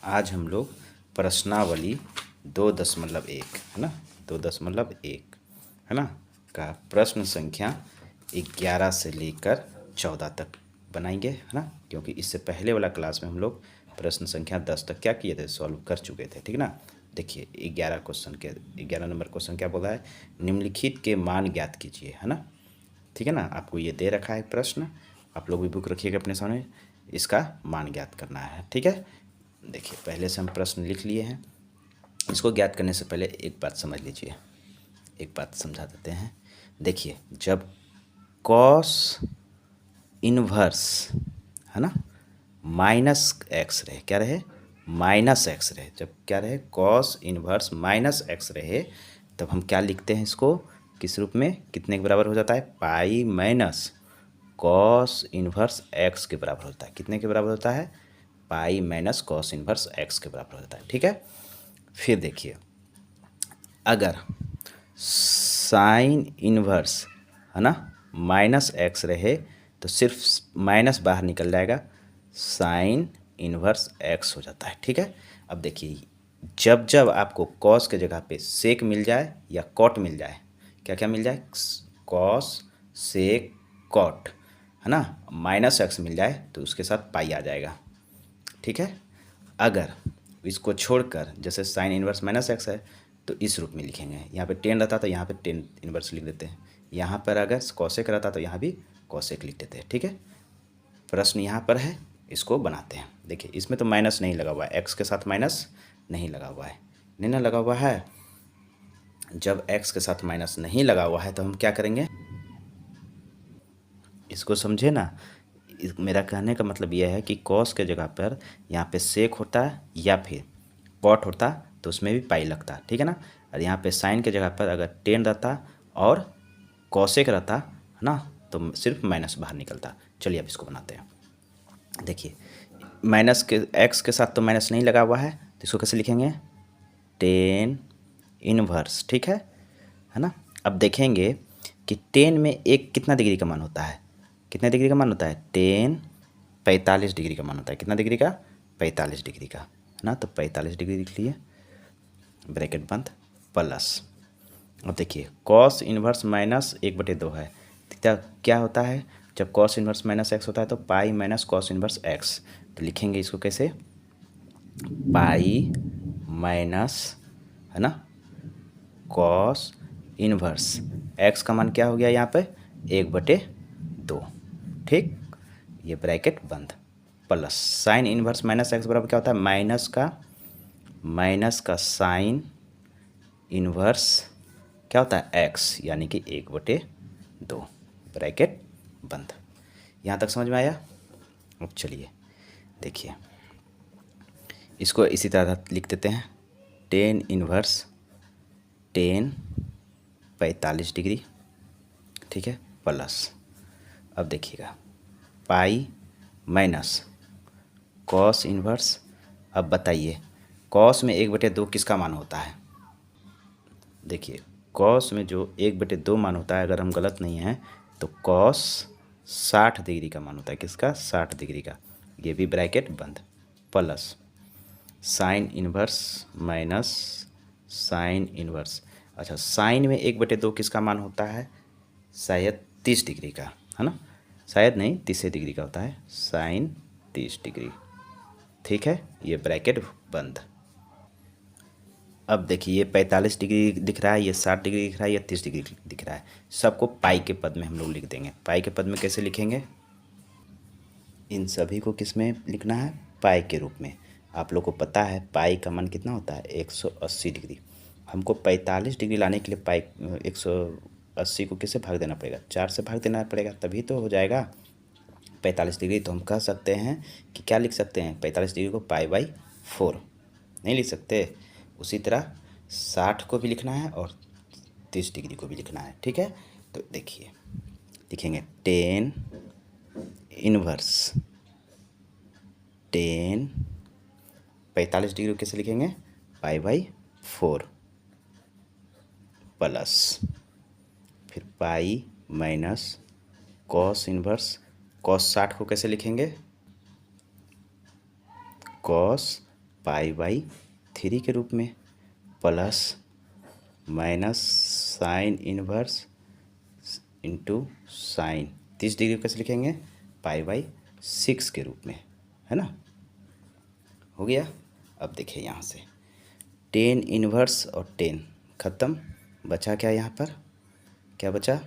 आज हम लोग प्रश्नावली 2.1 है ना 2.1 है ना का प्रश्न संख्या 11 से लेकर 14 तक बनाएंगे है ना, क्योंकि इससे पहले वाला क्लास में हम लोग प्रश्न संख्या 10 तक क्या किए थे, सॉल्व कर चुके थे। ठीक ना। देखिए 11 नंबर क्वेश्चन क्या बोला है, निम्नलिखित के मान ज्ञात कीजिए, है ना। ठीक है ना। आपको ये दे रखा है प्रश्न, आप लोग भी बुक रखिएगा अपने सामने, इसका मान ज्ञात करना है। ठीक है। देखिए पहले से हम प्रश्न लिख लिए हैं, इसको ज्ञात करने से पहले एक बात समझ लीजिए, एक बात समझा देते हैं। देखिए जब कॉस इनवर्स है ना माइनस एक्स रहे, क्या रहे, माइनस एक्स रहे, जब क्या रहे, कॉस इनवर्स माइनस एक्स रहे, तब हम क्या लिखते हैं इसको, किस रूप में, कितने के बराबर हो जाता है, pi minus cos inverse x के बराबर होता है। कितने के बराबर होता है, pi minus cos inverse x के बराबर होता है। ठीक है। फिर देखिए अगर साइन इनवर्स है ना माइनस एक्स रहे तो सिर्फ माइनस बाहर निकल जाएगा, साइन इनवर्स एक्स हो जाता है। ठीक है। अब देखिए जब जब आपको कॉस के जगह पे सेक मिल जाए या कॉट मिल जाए, क्या क्या मिल जाए, कॉस सेक कॉट है ना, माइनस एक्स मिल जाए तो उसके साथ पाई आ जाएगा। ठीक है। अगर इसको छोड़कर जैसे साइन इनवर्स माइनस एक्स है तो इस रूप में लिखेंगे, यहाँ पे टेन रहता तो यहाँ पे टेन इनवर्स लिख देते हैं, यहाँ पर अगर कॉसेक रहता तो यहाँ भी कॉसेक लिख देते हैं। ठीक है। प्रश्न यहाँ पर है, इसको बनाते हैं। देखिए इसमें तो माइनस नहीं लगा हुआ है, एक्स के साथ माइनस नहीं लगा हुआ है, नहीं ना लगा हुआ है। जब एक्स के साथ माइनस नहीं लगा हुआ है तो हम क्या करेंगे, इसको समझे ना। मेरा कहने का मतलब यह है कि कॉस के जगह पर यहाँ पे सेक होता या फिर कॉट होता तो उसमें भी पाई लगता। ठीक है ना। और यहाँ पे साइन के जगह पर अगर टेन रहता और कॉसेक रहता है ना तो सिर्फ माइनस बाहर निकलता। चलिए अब इसको बनाते हैं। देखिए माइनस के एक्स के साथ तो माइनस नहीं लगा हुआ है तो इसको कैसे लिखेंगे, टेन इनवर्स। ठीक है ना। अब देखेंगे कि टेन में एक कितना डिग्री का मान होता है, कितने डिग्री का मान होता है, टेन 45 डिग्री का मान होता है। कितना डिग्री का, 45 डिग्री का, है ना। तो 45 डिग्री लिख लिए, ब्रैकेट बंद, प्लस। अब देखिए कॉस इनवर्स माइनस 1/2 है, तो क्या होता है, जब कॉस इनवर्स माइनस एक्स होता है तो pi minus cos inverse x. तो लिखेंगे इसको कैसे, पाई माइनस है ना कॉस इनवर्स एक्स का मान क्या हो गया यहाँ पे, 1/2। ठीक, ये ब्रैकेट बंद, plus sine inverse minus x बराबर क्या होता है, माइनस का साइन इनवर्स क्या होता है, एक्स, यानी कि 1/2, ब्रैकेट बंद। यहाँ तक समझ में आया। अब चलिए देखिए इसको इसी तरह लिख देते हैं, टेन इनवर्स टेन 45 डिग्री, ठीक है, प्लस। अब देखिएगा पाई माइनस कॉस इनवर्स। अब बताइए कॉस में 1/2 किसका मान होता है, देखिए कॉस में जो 1/2 मान होता है, अगर हम गलत नहीं हैं तो कॉस 60 डिग्री का मान होता है। किसका, 60 डिग्री का। ये भी ब्रैकेट बंद, plus sine inverse minus sine inverse. अच्छा साइन में 1/2 किसका मान होता है, शायद 30 डिग्री का, है ना, शायद नहीं 30 डिग्री का होता है, साइन 30 डिग्री। ठीक है, ये ब्रैकेट बंद। अब देखिए ये 45 डिग्री दिख रहा है, ये 60 डिग्री दिख रहा है, ये 30 डिग्री दिख रहा है, सबको पाई के पद में हम लोग लिख देंगे। पाई के पद में कैसे लिखेंगे, इन सभी को किस में लिखना है, पाई के रूप में। आप लोग को पता है पाई का मान कितना होता है, 180 डिग्री। हमको 45 डिग्री लाने के लिए पाई 180 को किससे भाग देना पड़ेगा, 4 से भाग देना पड़ेगा, तभी तो हो जाएगा 45 डिग्री। तो हम कह सकते हैं कि क्या लिख सकते हैं, 45 डिग्री को पाई/4 नहीं लिख सकते। उसी तरह 60 को भी लिखना है और 30 डिग्री को भी लिखना है। ठीक है। तो देखिए लिखेंगे टेन इनवर्स टेन 45 डिग्री को कैसे लिखेंगे, पाई/4 प्लस फिर pi minus cos inverse, cos 60 को कैसे लिखेंगे, कॉस पाई बाई 3 के रूप में plus minus sine inverse into sine 30 degree कैसे लिखेंगे, पाई बाई 6 के रूप में, है ना। हो गया। अब देखिए यहाँ से टेन इनवर्स और 10 ख़त्म, बचा क्या यहाँ पर, क्या बचा,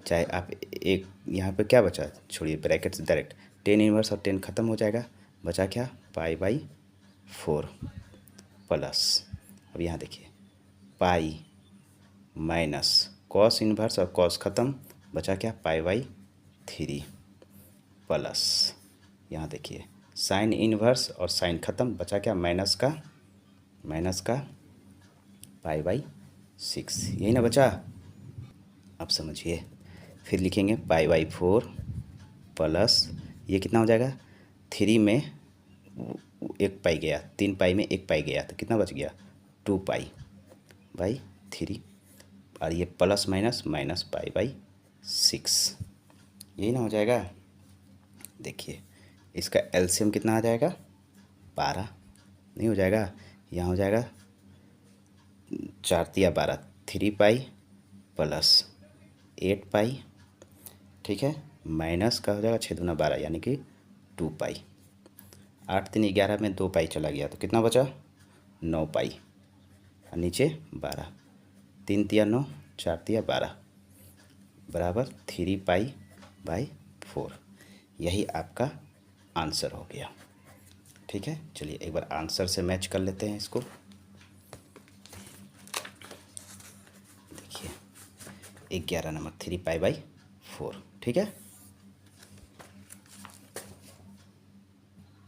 चाहे आप एक यहाँ पे क्या बचा, छोड़िए ब्रैकेट से डायरेक्ट 10 इनवर्स और 10 ख़त्म हो जाएगा, बचा क्या, पाई बाई 4 प्लस, अब यहाँ देखिए पाई माइनस कॉस इनवर्स और कॉस ख़त्म, बचा क्या, पाई बाई 3 प्लस, यहाँ देखिए साइन इनवर्स और साइन ख़त्म, बचा क्या, माइनस का पाई बाई 6, यही ना बचा। अब समझिए, फिर लिखेंगे पाई बाई 4 प्लस, ये कितना हो जाएगा, 3 में एक पाई गया, 3 पाई में एक पाई गया, तो कितना बच गया, 2 पाई बाई 3, और ये plus minus minus pi by 6, यही ना हो जाएगा। देखिए इसका एलसीएम कितना आ जाएगा, 12, नहीं हो जाएगा, यहाँ हो जाएगा 4 तिया 12, 3 पाई प्लस 8 पाई, ठीक है, माइनस का हो जाएगा 6 दूना 12 यानी कि 2 पाई, 8 3 11 में 2 पाई चला गया, तो कितना बचा, 9 पाई, और नीचे 12, 3 तिया 9, 4 तिया 12 बराबर 3 पाई बाई 4, यही आपका आंसर हो गया। ठीक है, चलिए एक बार आंसर से मैच कर लेते हैं इसको। देखिए 11 नंबर 3 पाई बाई 4, ठीक है।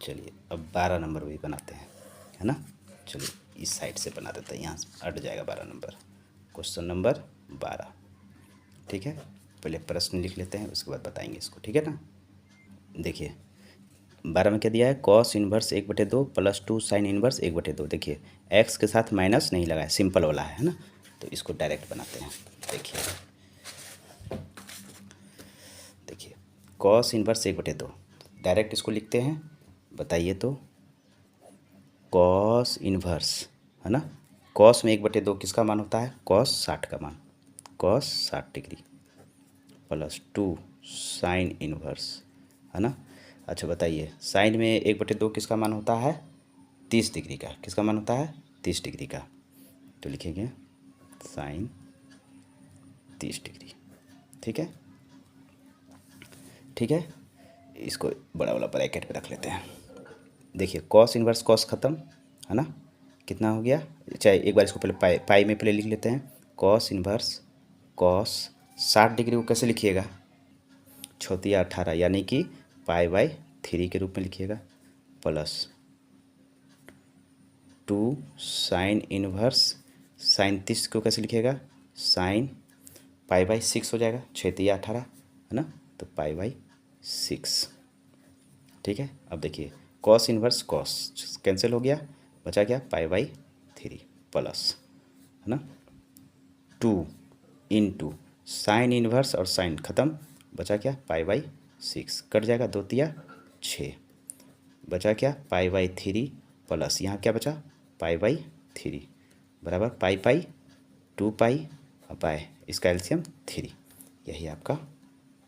चलिए अब 12 नंबर भी बनाते हैं, है ना। चलिए इस साइड से बना देते हैं, यहाँ से हट जाएगा 12 नंबर, क्वेश्चन नंबर 12, ठीक है। पहले प्रश्न लिख लेते हैं, उसके बाद बताएंगे इसको, ठीक है ना। देखिए 12 में क्या दिया है, cos inverse 1/2 plus 2 sign inverse 1/2। देखिए एक्स के साथ माइनस नहीं लगा है, सिंपल वाला है ना, तो इसको डायरेक्ट बनाते हैं। देखिए कॉस इन्वर्स 1/2, डायरेक्ट इसको लिखते हैं, बताइए तो, कॉस इन्वर्स, है ना, कॉस में 1/2 किसका मान होता है, कॉस 60 का मान, cos 60 degree plus 2 sign inverse, है ना। अच्छा बताइए साइन में 1/2 किसका मान होता है, 30 डिग्री का, किसका मान होता है, 30 डिग्री का, तो लिखेंगे साइन 30 डिग्री, ठीक है। ठीक है, इसको बड़ा वाला ब्रैकेट पे रख लेते हैं। देखिए कॉस इन्वर्स कॉस ख़त्म, है ना, कितना हो गया, चाहे एक बार इसको पहले पाई में पहले लिख लेते हैं, कॉस इन्वर्स कॉस 60 डिग्री को कैसे लिखिएगा, 6 तिया 18 यानी कि पाई बाई 3 के रूप में लिखिएगा, प्लस 2 साइन इनवर्स साइन 30 को कैसे लिखिएगा, साइन पाई बाई 6 हो जाएगा, 6 तिया 18, है ना, तो पाई बाई 6, ठीक है। अब देखिए कॉस इनवर्स कॉस कैंसिल हो गया, बचा क्या, पाई बाई 3 प्लस, है ना, 2 इंटू साइन इनवर्स और साइन ख़त्म, बचा क्या, पाई बाई 6, कट जाएगा 2 तिया 6, बचा क्या, पाई बाई 3 प्लस यहाँ क्या बचा, पाई बाई 3 बराबर पाई पाई 2 पाई और पाई, इसका एलसीएम 3, यही आपका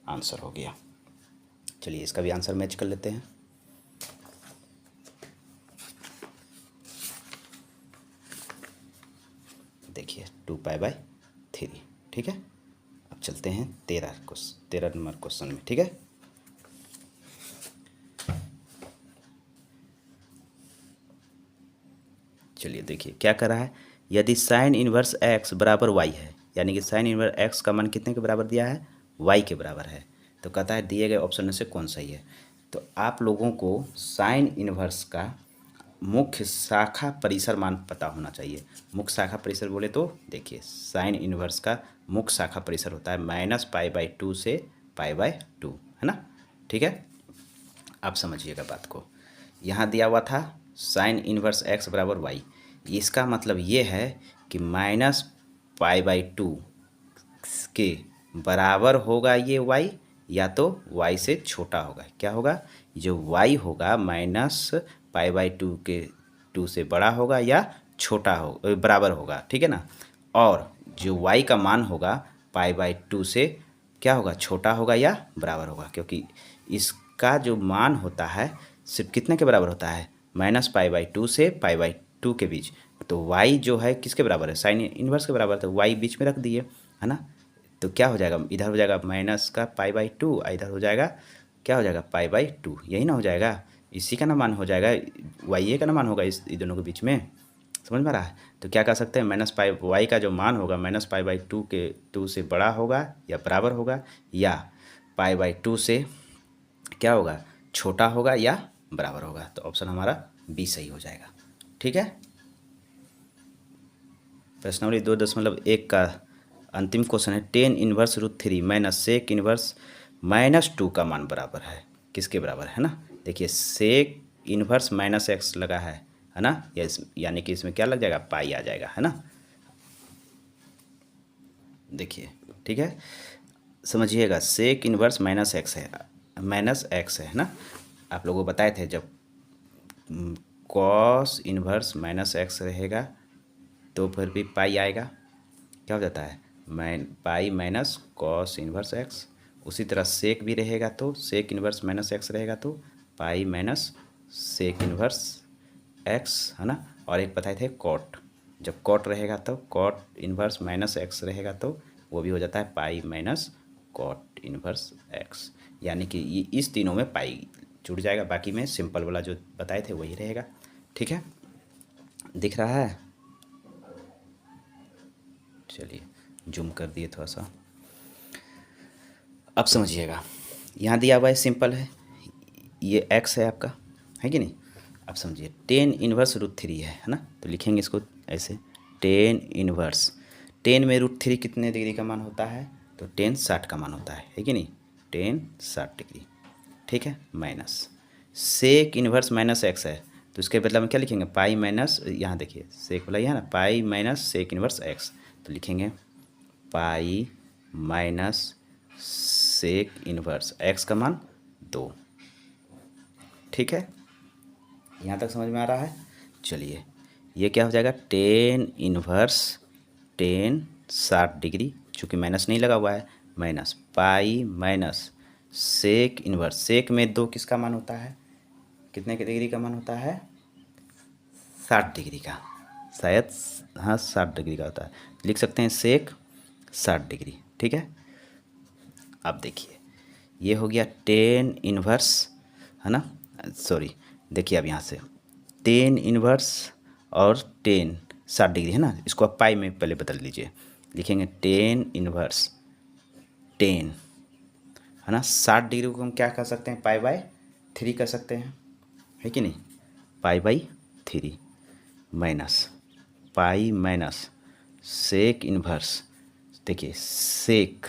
आंसर हो गया। चलिए इसका भी आंसर मैच कर लेते हैं। देखिए 2 पाई बाई 3, ठीक है। अब चलते हैं 13 नंबर क्वेश्चन में, ठीक है। चलिए देखिए क्या कर रहा है, यदि साइन इनवर्स एक्स बराबर वाई है, यानी कि साइन इनवर्स एक्स का मान कितने के बराबर दिया है, वाई के बराबर है, तो कहता है दिए गए ऑप्शन में से कौन सही है। तो आप लोगों को साइन इनवर्स का मुख्य शाखा परिसर मान पता होना चाहिए। मुख्य शाखा परिसर बोले तो देखिए साइन इनवर्स का मुख्य शाखा परिसर होता है -π/2 से π/2, है ना, ठीक है। आप समझिएगा बात को, यहाँ दिया हुआ था साइन इनवर्स एक्स बराबर वाई, इसका मतलब ये है कि -π/2 के बराबर होगा ये वाई, या तो वाई से छोटा होगा, क्या होगा, जो वाई होगा π/2 के 2 से बड़ा होगा या छोटा हो बराबर होगा, ठीक है ना। और जो y का मान होगा π/2 से क्या होगा, छोटा होगा या बराबर होगा, क्योंकि इसका जो मान होता है सिर्फ कितने के बराबर होता है, -π/2 से π/2 के बीच। तो y जो है किसके बराबर है, साइन इन्वर्स के बराबर, तो y बीच में रख दिए, है ना। तो क्या हो जाएगा, इधर हो जाएगा माइनस का π/2, इधर हो जाएगा क्या हो जाएगा π/2, यही ना हो जाएगा, इसी का ना मान हो जाएगा, y का ना मान होगा इस दोनों के बीच में, समझ में आ रहा है। तो क्या कर सकते हैं, y का जो मान होगा -π/2 के 2 से बड़ा होगा या बराबर होगा, या π/2 से क्या होगा, छोटा होगा या बराबर होगा। तो ऑप्शन हमारा बी सही हो जाएगा, ठीक है। प्रश्नावली 2.1 का अंतिम क्वेश्चन है, tan−√3 माइनस सेक इन्वर्स -2 का मान बराबर है किसके बराबर है ना। देखिए सेक इन्वर्स -x लगा है ना, यानी कि इसमें क्या लग जाएगा, पाई आ जाएगा, है ना। देखिए ठीक है, समझिएगा, सेक इन्वर्स -x है ना। आप लोगों को बताए थे जब कॉस इन्वर्स -x रहेगा तो फिर भी पाई आएगा, क्या हो जाता है, pi minus cos inverse x। उसी तरह सेक भी रहेगा तो सेक इन्वर्स -x रहेगा तो pi minus sec inverse x, है ना। और एक बताए थे कॉट, जब कॉट रहेगा तो कॉट इन्वर्स -x रहेगा तो वो भी हो जाता है pi minus cot inverse x। यानी कि ये इस तीनों में पाई जुड़ जाएगा, बाकी में सिंपल वाला जो बताए थे वही रहेगा, ठीक है। दिख रहा है, चलिए जूम कर दिए थोड़ा सा। अब समझिएगा, यहाँ दिया हुआ है सिंपल है, ये x है आपका, है कि नहीं। अब समझिए tan−√3 है ना, तो लिखेंगे इसको ऐसे, tan में √3 कितने डिग्री का मान होता है, तो tan 60 का मान होता है कि नहीं, tan 60 डिग्री, ठीक है। माइनस सेक इन्वर्स -x है, तो इसके बदला में क्या लिखेंगे, पाई माइनस, यहाँ देखिए सेक वाला यहाँ ना, pi minus sec inverse x, तो लिखेंगे pi minus sec inverse x का मान 2, ठीक है। यहाँ तक समझ में आ रहा है। चलिए ये क्या हो जाएगा, tan 60 डिग्री, चूँकि माइनस नहीं लगा हुआ है, minus pi minus sec inverse, sec में 2 किसका मान होता है, कितने के डिग्री का मान होता है, 60 डिग्री का, शायद हाँ 60 डिग्री का होता है, लिख सकते हैं सेक 60 डिग्री, ठीक है। अब देखिए ये हो गया tan इन्वर्स, है ना, सॉरी देखिए अब यहाँ से tan इन्वर्स और tan 60 डिग्री है ना, इसको आप पाई में पहले बदल लीजिए, लिखेंगे tan इन्वर्स tan, है ना, 60 डिग्री को हम क्या कर सकते हैं, π/3 कर सकते हैं, है कि नहीं, π/3 minus pi minus sec inverse, देखिए सेक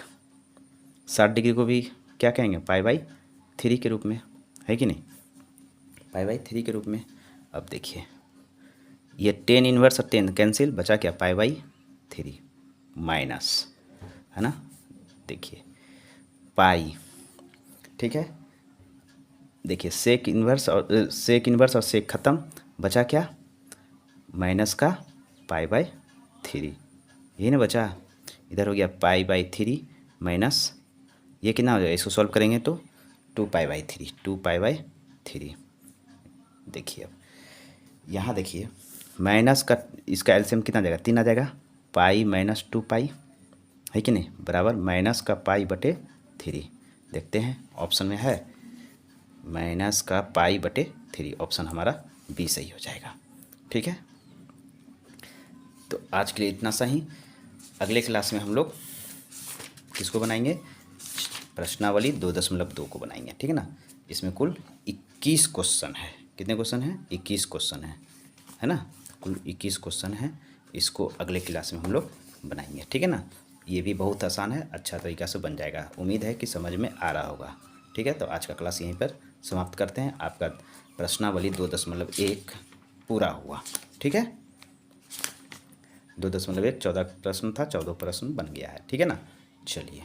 60 डिग्री को भी क्या कहेंगे, π/3 के रूप में, है कि नहीं, π/3 के रूप में। अब देखिए ये tan इन्वर्स और tan कैंसिल, बचा क्या, π/3 माइनस, है ना, देखिए पाई, ठीक है। देखिए सेक इन्वर्स और सेक ख़त्म, बचा क्या, माइनस का π/3, यही ना बचा, इधर हो गया π/3 माइनस ये कितना हो जाएगा, इसको सॉल्व करेंगे तो 2π/3। देखिए अब यहाँ देखिए माइनस का इसका एलसीएम कितना आ जाएगा, 3 आ जाएगा, पाई माइनस 2π, है कि नहीं, बराबर माइनस का π/3। देखते हैं ऑप्शन में है माइनस का π/3, ऑप्शन हमारा बी सही हो जाएगा, ठीक है। तो आज के लिए इतना सही, अगले क्लास में हम लोग किसको बनाएंगे, प्रश्नावली 2.2 को बनाएंगे, ठीक है ना। इसमें कुल 21 क्वेश्चन है, कितने क्वेश्चन हैं, 21 क्वेश्चन है ना, कुल 21 क्वेश्चन है, इसको अगले क्लास में हम लोग बनाएंगे, ठीक है ना। ये भी बहुत आसान है, अच्छा तरीक़ा से बन जाएगा, उम्मीद है कि समझ में आ रहा होगा, ठीक है। तो आज का क्लास यहीं पर समाप्त करते हैं, आपका प्रश्नावली 2.1 पूरा हुआ, ठीक है। 2.1 14 प्रश्न था, 14 प्रश्न बन गया है, ठीक है ना। चलिए।